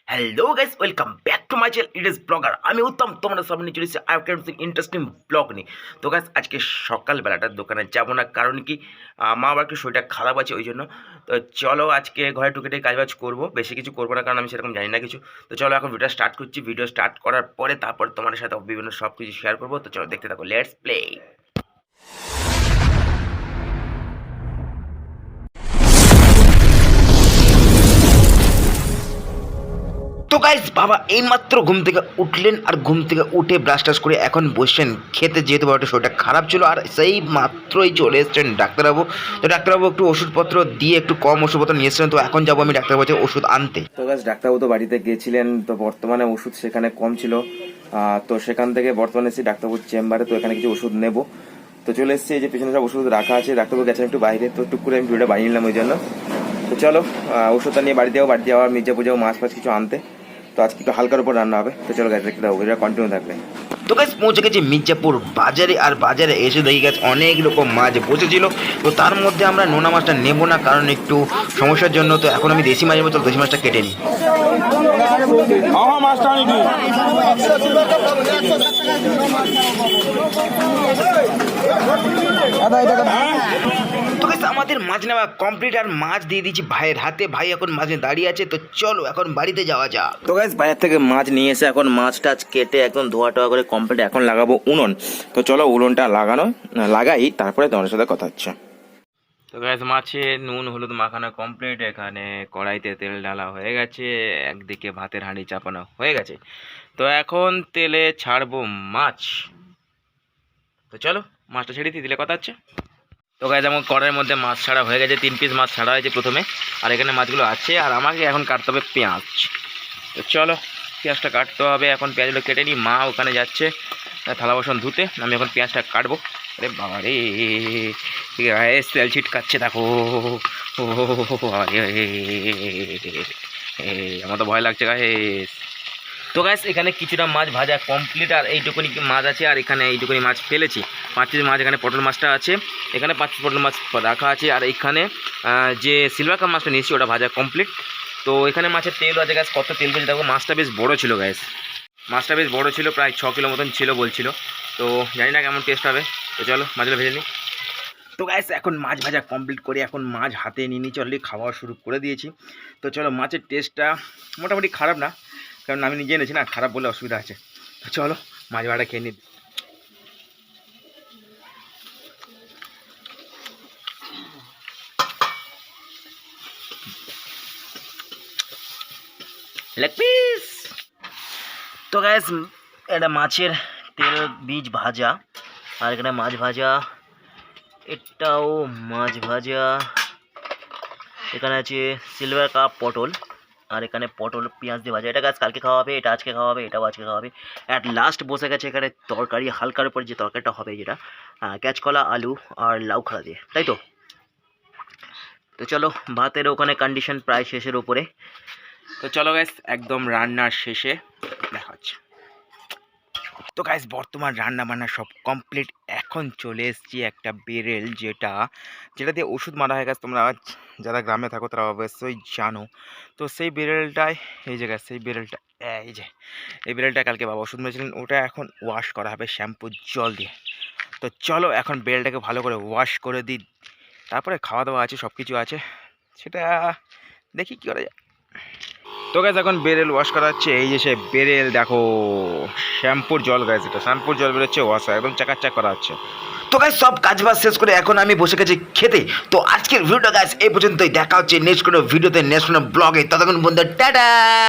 Hello guys, welcome back to my channel. It is blogger. আমি উত্তম, তোমরা সামনে চলে এসেছি আর একটা ইন্টারেস্টিং ব্লগ নিয়ে। তো গাইস, আজকে সকালবেলাটা দোকানে যাবো না, কারণ কি মা আবার একটু শরীরটা খারাপ আছে, ওই জন্য। তো চলো আজকে ঘরে টুকিটাই কাজবাজ করবো, বেশি কিছু করবো না, কারণ আমি সেরকম জানি না কিছু। তো চলো এখন ভিডিও স্টার্ট করছি। ভিডিও স্টার্ট করার পরে তারপর তোমাদের সাথে বিভিন্ন সব কিছু শেয়ার করবো। তো চলো দেখতে থাকো, লেটস প্লে। তো গাইস, বাবা এইমাত্র ঘুম থেকে উঠলেন, আর ঘুম থেকে উঠে ব্রাশ টাশ করে এখন বসছেন খেতে, যেহেতু বাবাটা শরীরটা খারাপ ছিল। আর সেই মাত্রই চলে এসছেন ডাক্তারবাবু। তো ডাক্তারবাবু একটু ওষুধপত্র দিয়ে একটু কম ওষুধপত্র নিয়ে এসেছিলেন, তো এখন যাবো আমি ডাক্তারবাবু কাছে ওষুধ আনতে। তো গাইস, ডাক্তারবাবু তো বাড়িতে গিয়েছিলেন, তো বর্তমানে ওষুধ সেখানে কম ছিল, তো সেখান থেকে বর্তমানে এসেছি ডাক্তারবাবুর চেম্বারে। তো এখানে কিছু ওষুধ নেবো, তো চলে এসেছি। এই যে পিছনে সব ওষুধ রাখা আছে, ডাক্তারবাবু গেছেন একটু বাইরে, তো টুক করে আমি ভিডিওটা বানিয়ে নিলাম ওই জন্য। তো চলো ওষুধটা নিয়ে বাড়িতে যাওয়ার মির্জাপুর যাবো মাছ ফাছ কিছু আনতে। তো আজকে একটু হালকার উপর রান্না হবে। তো চলো গাছ দেখতে থাকবো, এটা কন্টিনিউ থাকবে। তো গাছ পৌঁছে গেছি মির্জাপুর বাজারে, আর বাজারে এসে দেখি গাছ অনেক রকম মাছ বসেছিল। তো তার মধ্যে আমরা নোনা মাছটা নেবো না, কারণ একটু সমস্যার জন্য। তো এখন আমি দেশি মাছের মতো দেশি মাছটা কেটে নিই। তো গাইস, আমাদের মাছ নেওয়া কমপ্লিট, আর মাছ দিয়ে দিয়েছি ভাইয়ের হাতে। ভাই এখন মাছ নিয়ে দাঁড়িয়ে আছে। তো চলো এখন বাড়িতে যাওয়া যাক। তো গাইস, বাইরে থেকে মাছ নিয়ে এসে এখন মাছ টাছ কেটে একদম ধোয়া টোয়া করে কমপ্লিট, এখন লাগাবো উনুন। তো চলো উনুনটা লাগাই, তারপরে তোমার সাথে কথা হচ্ছে। তো গাইস, মাছে নুন হলুদ মাখানো কমপ্লিট। এখানে কড়াইতে তেল ঢালা হয়ে গেছে, একদিকে ভাতের হাঁড়ি চাপানো হয়ে গেছে। তো এখন তেলে ছাড়বো মাছ। তো চলো মাছটা ছেড়ে দিলে কথা হচ্ছে। তো গাইস, আমার কড়াইয়ের মধ্যে মাছ ছাড়া হয়ে গেছে, 3 পিস মাছ ছাড়া হয়েছে প্রথমে, আর এখানে মাছগুলো আছে। আর আমাকে এখন কাটতে হবে পেঁয়াজ। তো চলো পেঁয়াজটা কাটতে হবে। এখন পেঁয়াজগুলো কেটে নিই। মা ওখানে যাচ্ছে থালা বাসন ধুতে, আমি এখন পেঁয়াজটা কাটবো। আরে বাবা রে, তেল ছিটকাচ্ছে দেখো। ও আমার তো ভয় লাগছে গাইস। তো গাইস, এখানে কিছুটা মাছ ভাজা কমপ্লিট, আর এইটুকুনি মাছ আছে, আর এখানে এইটুকুনি মাছ ফেলেছি। 5 পিস মাছ, এখানে পটল মাছটা আছে, এখানে 5 পিস পটল মাছ রাখা আছে, আর এইখানে যে সিলভার কাপ মাছটা নিয়েছি ওটা ভাজা কমপ্লিট। তো এখানে মাছের তেলও আছে গাছ, কত তেল বলছে দেখো। মাছটা বেশ বড় ছিল গাইস, মাছটা বেশ বড় ছিল, প্রায় 6 কিলো মতন ছিল বলছিল। তো জানি না কেমন টেস্ট হবে। তো চলো মাছগুলো ভেজে নিই। তো গাইস, এখন মাছ ভাজা কমপ্লিট করে এখন মাছ হাতে নিয়ে নিচে অলরেডি খাওয়া শুরু করে দিয়েছি। তো চলো, মাছের টেস্টটা মোটামুটি খারাপ না, কারণ আমি নিজে এনেছি না, খারাপ বলে অসুবিধা আছে। তো চলো মাছ ভাড়া খেয়ে নিই। Leg piece. তো গ্যাস, এটা মাছের তেল বীজ ভাজা, আর এখানে মাছ ভাজা, এটাও মাছ ভাজা। এখানে আছে সিলভার কাপ পটল, আর এখানে পটল পেঁয়াজ দিয়ে ভাজা। এটা গাছ কালকে খাওয়া হবে, এটা আজকে খাওয়া হবে, এটাও আজকে খাওয়া হবে। অ্যাট লাস্ট বসে গেছে এখানে তরকারি, হালকার উপরে যে তরকারিটা হবে, যেটা ক্যাচকলা আলু আর লাউ খাড়া দিয়ে, তাই তো। তো চলো, ভাতের ওখানে কন্ডিশন প্রায় শেষের উপরে। তো চলো গাইস, একদম রান্নার শেষে দেখা হচ্ছে। তো গাইস, বর্তমান রান্না বান্না সব কমপ্লিট। এখন চলে এসেছি একটা বেরেল, যেটা দিয়ে ওষুধ মারা হয় গাছ। তোমরা যারা গ্রামে থাকো তারা অবশ্যই জানো। তো সেই বেরেলটায়, এই যে গাছ, সেই বেরেলটা, এই বেরেলটা কালকে বাবা ওষুধ মেরেছিলেন, ওটা এখন ওয়াশ করা হবে শ্যাম্পুর জল দিয়ে। তো চলো এখন বেরেলটাকে ভালো করে ওয়াশ করে দিই, তারপরে খাওয়া দাওয়া আছে, সব কিছু আছে, সেটা দেখি কী করা যায়। তো গাইস, এখন বেরেল ওয়াশ করা হচ্ছে। এই যে সে বেরেল দেখো, শ্যাম্পুর জল গাইস, এটা শ্যাম্পুর জল বেরোচ্ছে, ওয়াশ একদম চাকাচাক করা হচ্ছে। তো গাইস, সব কাজ বাজ শেষ করে এখন আমি বসে গেছি খেতে। তো আজকের ভিডিওটা গাইস এই পর্যন্তই, দেখা হচ্ছে নেক্সট কোনো ভিডিওতে, নেক্সট কোনো ব্লগে। ততক্ষণ বন্ধু টাটা।